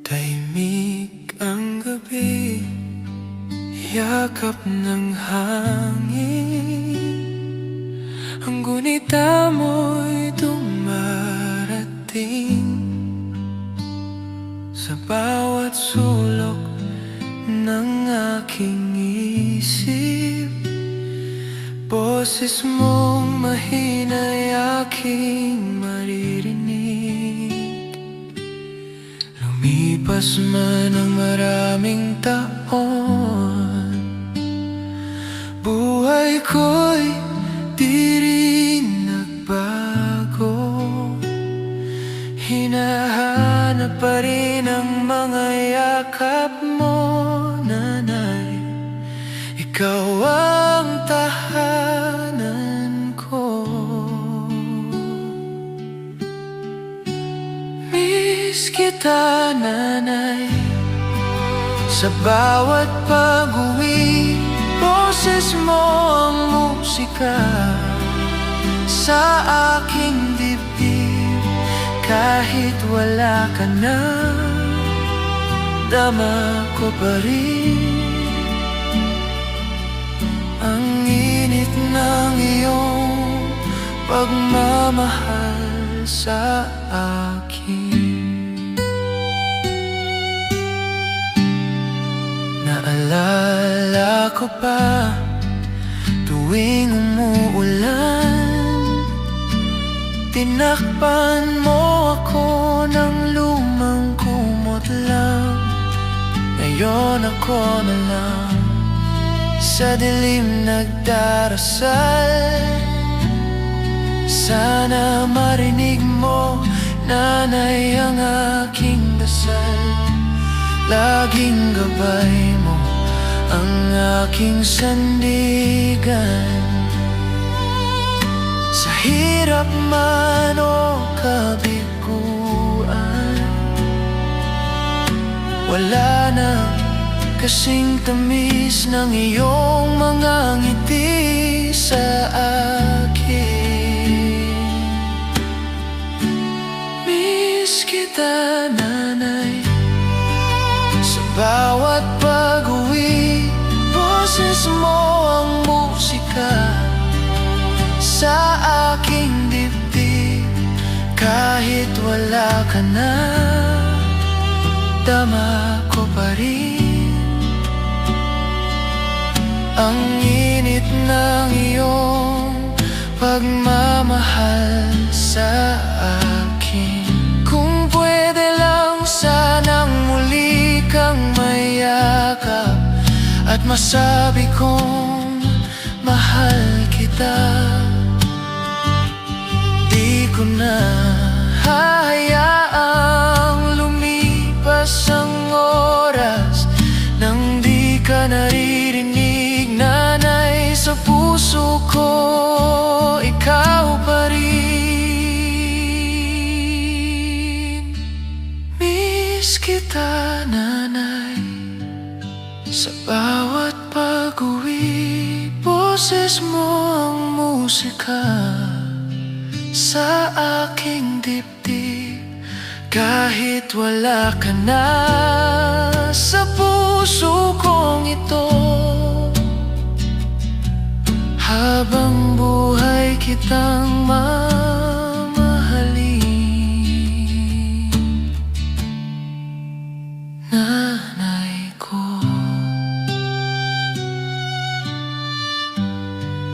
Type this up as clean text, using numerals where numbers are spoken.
Tahimik ang gabi, yakap ng hangin. Ang gunita mo'y dumarating sa bawat sulok ng aking isip. Boses mong mahina'y aking maririnig. Lumipas man ang maraming taon, buhay ko'y di rin nagbago. Hinahanap pa rin ang mga yakap mo, nanay. Ikaw ang tahanan ko. Miss kita, nanay. Sa bawat pag-uwi, boses mo ang musika sa aking dibdib. Kahit wala ka na, dama ko pa rin ang init ng iyong pagmamahal sa akin. Naalala ko pa tuwing umuulan, tinakpan mo ako ng lumang kumot lang. Ngayon ako na lang sa dilim nagdarasal. Sana marinig mo, nanay, ang aking dasal. Laging gabay mo ang aking sandigan. Sa hirap man o kabiguan, wala na kasing tamis ng iyong mga ngiti sa akin. Miss kita, nanay. Sa bawat pag-uwi, boses mo ang musika sa aking dibdib. Kahit wala ka na, dama ko pa rin ang init ng iyong pagmamahal sa akin. Kung pwede lang sanang muli kang mayakap at masabi kong mahal kita. Di ko na hayaang lumipas ang oras nang di ka naririnig, nanay. Sa puso ko, ikaw pa rin. Miss kita, nanay. Sa bawat pag-uwi, boses mo ang musika sa aking dibdib. Kahit wala ka na sa puso kong ito, habang buhay kitang mamahalin, nanay ko.